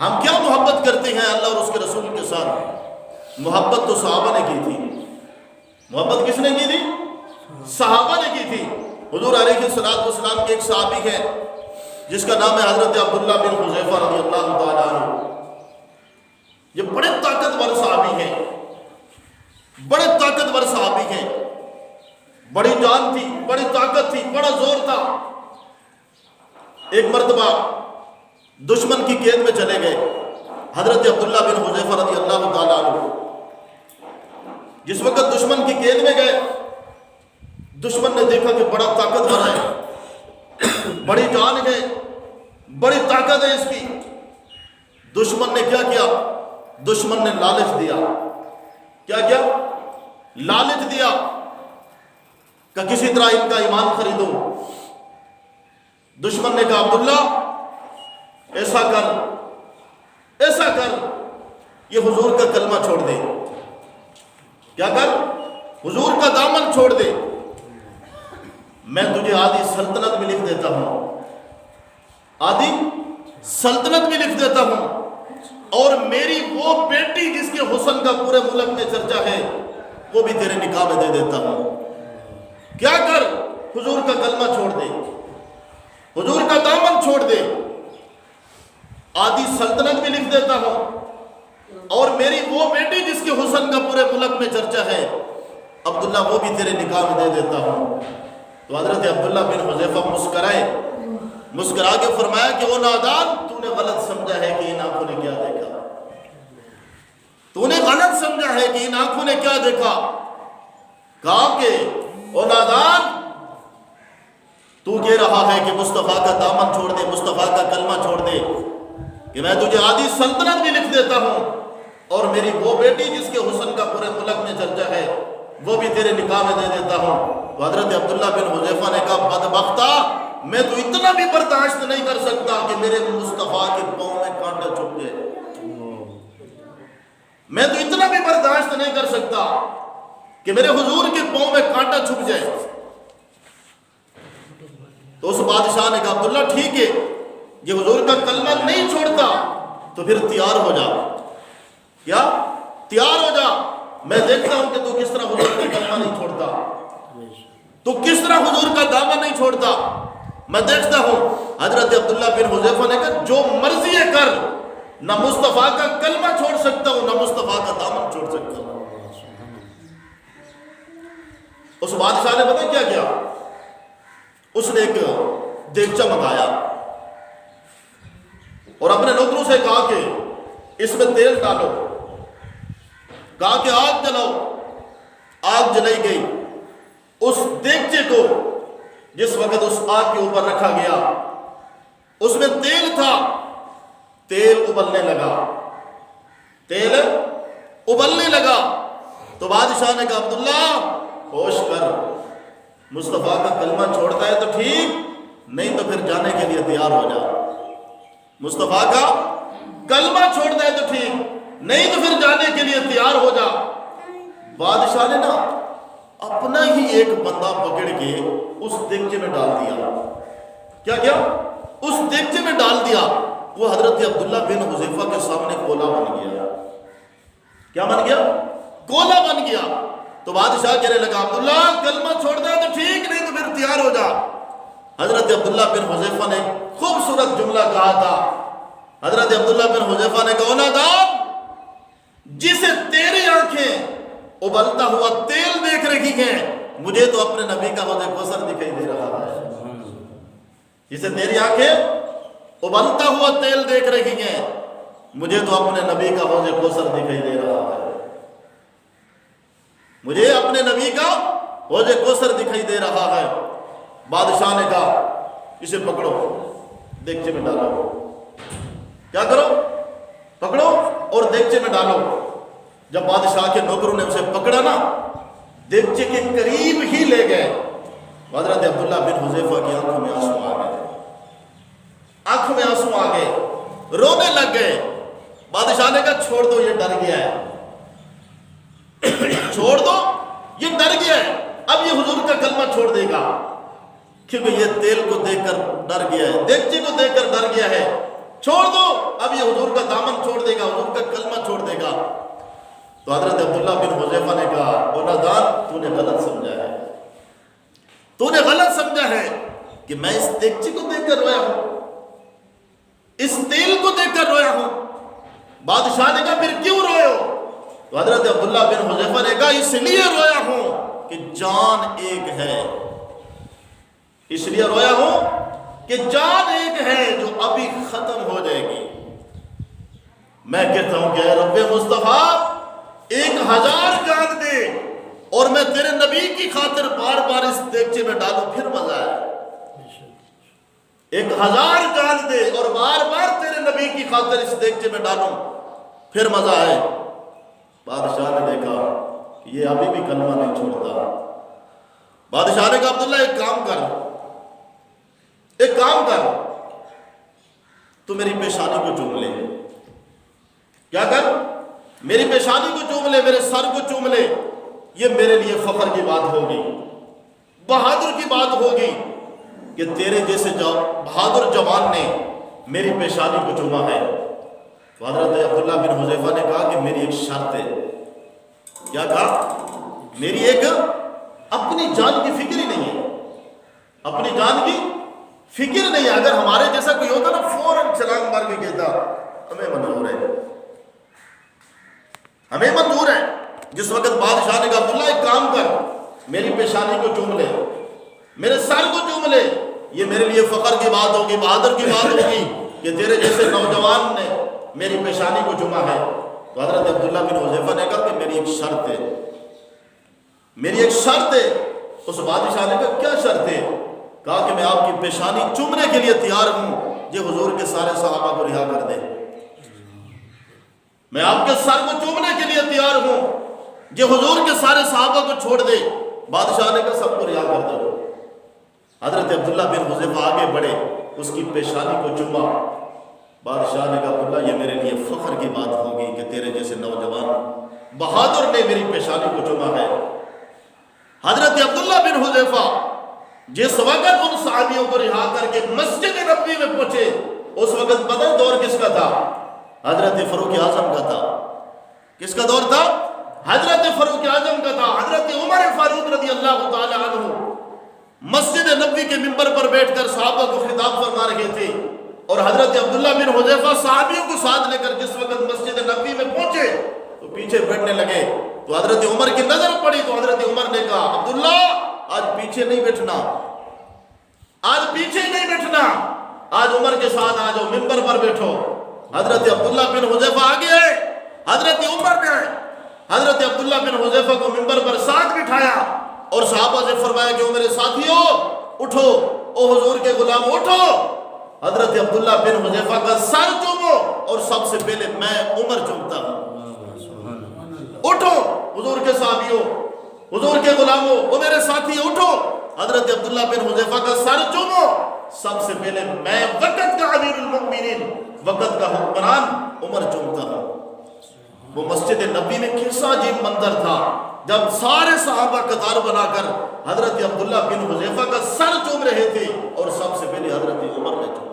ہم کیا محبت کرتے ہیں اللہ اور اس کے رسول کے ساتھ؟ محبت تو صحابہ نے کی تھی۔ محبت کس نے کی تھی؟ صحابہ نے کی تھی۔ حضور علیہ السلام کے ایک صحابی ہیں جس کا نام ہے حضرت عبداللہ بن حذیفہ رضی اللہ تعالیٰ عنہ۔ یہ بڑے طاقتور صحابی ہیں، بڑے طاقتور صحابی ہیں، بڑی جان تھی، بڑی طاقت تھی، بڑا زور تھا۔ ایک مرتبہ دشمن کی قید میں چلے گئے حضرت عبداللہ بن حذیفہ رضی اللہ تعالیٰ عنہ۔ جس وقت دشمن کی قید میں گئے، دشمن نے دیکھا کہ بڑا طاقتور ہے، بڑی جان ہے، بڑی طاقت ہے اس کی۔ دشمن نے کیا کیا؟ دشمن نے لالچ دیا۔ کیا کیا؟ لالچ دیا کہ کسی طرح ان کا ایمان خریدو۔ دشمن نے کہا عبداللہ ایسا کر یہ حضور کا کلمہ چھوڑ دے۔ کیا کر؟ حضور کا دامن چھوڑ دے، میں تجھے آدھی سلطنت بھی لکھ دیتا ہوں، آدھی سلطنت بھی لکھ دیتا ہوں، اور میری وہ بیٹی جس کے حسن کا پورے ملک میں چرچا ہے وہ بھی تیرے نکاح میں دے دیتا ہوں۔ کیا کر؟ حضور کا کلمہ چھوڑ دے، حضور کا دامن چھوڑ دے، آدھی سلطنت بھی لکھ دیتا ہوں، اور میری وہ بیٹی جس کے حسن کا پورے ملک میں چرچا ہے عبداللہ وہ بھی تیرے نکاح میں دے دیتا ہوں۔ تو حضرت عبداللہ بن حذیفہ مسکرا کے فرمایا کہ وہ نادان، تو نے غلط سمجھا ہے کہ ان آنکھوں نے کیا دیکھا، تو نے غلط سمجھا ہے کہ ان آنکھوں نے کیا دیکھا۔ کہا کہ وہ نادان، تو کہہ رہا ہے کہ مصطفیٰ کا دامن چھوڑ دے، مصطفیٰ کا کلمہ چھوڑ دے، کہ میں تجھے آدھی سلطنت بھی لکھ دیتا ہوں، اور میری وہ بیٹی جس کے حسن کا پورے ملک میں چرچا ہے وہ بھی تیرے نکاح میں دے دیتا ہوں۔ تو حضرت عبداللہ بن حذیفہ نے کہا بدبختہ، میں تو اتنا بھی برداشت نہیں کر سکتا کہ میرے مصطفیٰ کے پاؤں میں کانٹا چھپ جائے، میں تو اتنا بھی برداشت نہیں کر سکتا کہ میرے حضور کے پاؤں میں کانٹا چھپ جائے۔ تو اس بادشاہ نے کہا عبداللہ ٹھیک ہے، یہ حضور کا کلمہ نہیں چھوڑتا تو پھر تیار ہو جا۔ کیا؟ تیار ہو جا، میں دیکھتا ہوں کہ تو کس طرح حضور کا کلمہ نہیں چھوڑتا، تو کس طرح حضور کا دامن نہیں چھوڑتا، میں دیکھتا ہوں۔ حضرت عبداللہ بن حذیفہ نے کہا جو مرضی ہے کر، نہ مصطفیٰ کا کلمہ چھوڑ سکتا ہوں، نہ مصطفیٰ کا دامن چھوڑ سکتا ہوں۔ اس بادشاہ نے پتہ کیا کیا؟ اس نے ایک دیگچہ منگایا اور اپنے نوکروں سے کہا کہ اس میں تیل ڈالو، کہا کہ آگ جلاؤ، آگ جلائی گئی۔ اس دیگچے کو جس وقت اس آگ کے اوپر رکھا گیا، اس میں تیل تھا، تیل ابلنے لگا، تیل ابلنے لگا۔ تو بادشاہ نے کہا عبداللہ ہوش کر، مصطفیٰ کا کلمہ چھوڑتا ہے تو ٹھیک، نہیں تو پھر جانے کے لیے تیار ہو جا۔ مصطفیٰ کا کلمہ چھوڑتا ہے تو ٹھیک، نہیں تو پھر جانے کے لیے تیار ہو جا۔ بادشاہ نے نا اپنا ہی ایک بندہ پکڑ کے اس دیگچے میں ڈال دیا۔ کیا کیا؟ اس دیگچے میں ڈال دیا۔ وہ حضرت عبداللہ بن حذیفہ کے سامنے کولا بن گیا۔ کیا بن گیا؟ کولا بن گیا۔ تو بادشاہ کہنے لگا عبداللہ کلمہ چھوڑتا ہے تو ٹھیک، نہیں تو پھر تیار ہو جا۔ حضرت عبداللہ بن حذیفہ نے خوبصورت جملہ کہا تھا۔ حضرت عبداللہ بن حذیفہ نے کہا نادان، جسے تیری آنکھیں ابلتا ہوا تیل دیکھ رہی ہیں، مجھے تو اپنے نبی کا حوض کوثر دکھائی دے رہا ہے۔ جسے تیری آنکھیں ابلتا ہوا تیل دیکھ رہی ہیں، مجھے تو اپنے نبی کا حوض کوثر دکھائی دے رہا ہے، مجھے اپنے نبی کا حوض کوثر دکھائی دے رہا ہے۔ بادشاہ نے کہا اسے پکڑو، دیگچے میں ڈالو۔ کیا کرو؟ پکڑو اور دیگچے میں ڈالو۔ جب بادشاہ کے نوکروں نے اسے پکڑا نا، دیگچے کے قریب ہی لے گئے، حضرت عبداللہ بن حذیفہ کی آنکھوں میں آنسو آ گئے، آنکھوں میں آنسو آ گئے، رونے لگ گئے۔ بادشاہ نے کہا چھوڑ دو، یہ ڈر گیا ہے، چھوڑ دو، یہ ڈر گیا ہے، اب یہ حضور کا کلمہ چھوڑ دے گا، کیونکہ یہ تیل کو دیکھ کر ڈر گیا ہے، دیگچے کو دیکھ کر ڈر گیا ہے، چھوڑ دو، اب یہ حضور کا دامن تو حضرت عبداللہ بن حذیفہ نے کہا او نادان تو نے غلط سمجھا ہے، تو نے غلط سمجھا ہے کہ میں اس دیگچے کو دیکھ کر رویا ہوں، اس تیل کو دیکھ کر رویا ہوں۔ بادشاہ نے کہا پھر کیوں روئے ہو؟ تو حضرت عبداللہ بن حذیفہ نے کہا اس لیے رویا ہوں کہ جان ایک ہے، اس لیے رویا ہوں کہ جان ایک ہے جو ابھی ختم ہو جائے گی۔ میں کہتا ہوں کہ اے رب مصطفیٰ 1000 جان دے اور میں تیرے نبی کی خاطر بار بار اس دیگچے میں ڈالوں پھر مزہ ہے۔ 1000 جان دے اور بار بار تیرے نبی کی خاطر اس دیگچے میں ڈالوں پھر مزہ ہے۔ بادشاہ نے دیکھا کہ یہ ابھی بھی کلمہ نہیں چھوڑتا۔ بادشاہ نے کہا عبداللہ ایک کام کر، تو میری پیشانی کو چوم لے۔ کیا کر؟ میری پیشانی کو چوم لے، میرے سر کو چوم لے۔ یہ میرے لیے فخر کی بات ہوگی، بہادر کی بات ہوگی کہ تیرے جیسے بہادر جوان نے میری پیشانی کو چوما ہے۔ تو حضرت عبداللہ بن حذیفہ نے کہا کہ میری ایک شرط ہے۔ کیا کہا؟ میری ایک اپنی جان کی فکر ہی نہیں ہے، اپنی جان کی فکر نہیں ہے۔ اگر ہمارے جیسا کوئی ہوتا نا فوراً چھلانگ مار کے کہتا ہمیں منظور ہے، ہمیں منظور ہے۔ جس وقت بادشاہ نے کہا عبداللہ ایک کام کر، میری پیشانی کو چوم لے، میرے سر کو چوم لے، یہ میرے لیے فخر کی بات ہوگی، بہادر کی بات ہوگی کہ تیرے جیسے نوجوان نے میری پیشانی کو چوما ہے۔ تو حضرت عبداللہ بن حذیفہ نے کہا کہ میری ایک شرط ہے، میری ایک شرط ہے۔ اس بادشاہ نے کہا کیا شرط ہے؟ کہا کہ میں آپ کی پیشانی چومنے کے لیے تیار ہوں یہ حضور کے سارے صحابہ کو رہا کر دے۔ میں آپ کے سر کو چومنے کے لیے تیار ہوں یہ حضور کے سارے صحابہ کو چھوڑ دے۔ بادشاہ نے کہا سب کو رہا کر دو۔ حضرت عبداللہ بن حذیفہ آگے بڑھے، اس کی پیشانی کو چوما۔ بادشاہ نے کہا عبداللہ یہ میرے لیے فخر کی بات ہوگی کہ تیرے جیسے نوجوان بہادر نے میری پیشانی کو چوما ہے۔ حضرت عبداللہ بن حذیفہ جس وقت ان صحابیوں کو رہا کر کے مسجد نبوی میں پہنچے، اس وقت بدر دور کس کا تھا؟ حضرت فاروق اعظم کا تھا۔ کس کا دور تھا؟ حضرت فاروق اعظم کا تھا۔ حضرت عمر فاروق رضی اللہ تعالی عنہ مسجد نبوی کے ممبر پر بیٹھ کر صحابہ کو خطاب فرما رہے تھے، اور حضرت عبداللہ بن حذیفہ صحابیوں کو ساتھ لے کر جس وقت مسجد نبوی میں پہنچے تو پیچھے بیٹھنے لگے۔ تو حضرت عمر کی نظر پڑی تو حضرت عمر نے کہا عبداللہ آج پیچھے نہیں بیٹھنا، آج پیچھے نہیں بیٹھنا، آج عمر کے ساتھ آ جاؤ، ممبر پر بیٹھو۔ حضرت عبداللہ بن حذیفہ آگے آئے، حضرت عمر نے حضرت عبداللہ بن حذیفہ کو ممبر پر ساتھ بٹھایا اور صحابہ سے فرمایا کہ او میرے ساتھیو اٹھو، او حضور کے غلام اٹھو، حضرت عبداللہ بن حذیفہ کا سر چومو اور سب سے پہلے میں عمر چومتا ہوں۔ اٹھو حضور کے صحابیوں، حضور کے غلاموں، او میرے ساتھی اٹھو، حضرت عبداللہ بن حذیفہ کا سر چومو، سب سے پہلے میں وقت کا امیر المؤمنین، وقت کا حکمران عمر چومتا ہوں۔ وہ مسجد نبی میں کیسا عجیب منظر تھا جب سارے صحابہ قطار بنا کر حضرت عبداللہ بن حذیفہ کا سر چوم رہے تھے اور سب سے پہلے حضرت عمر نے چوما۔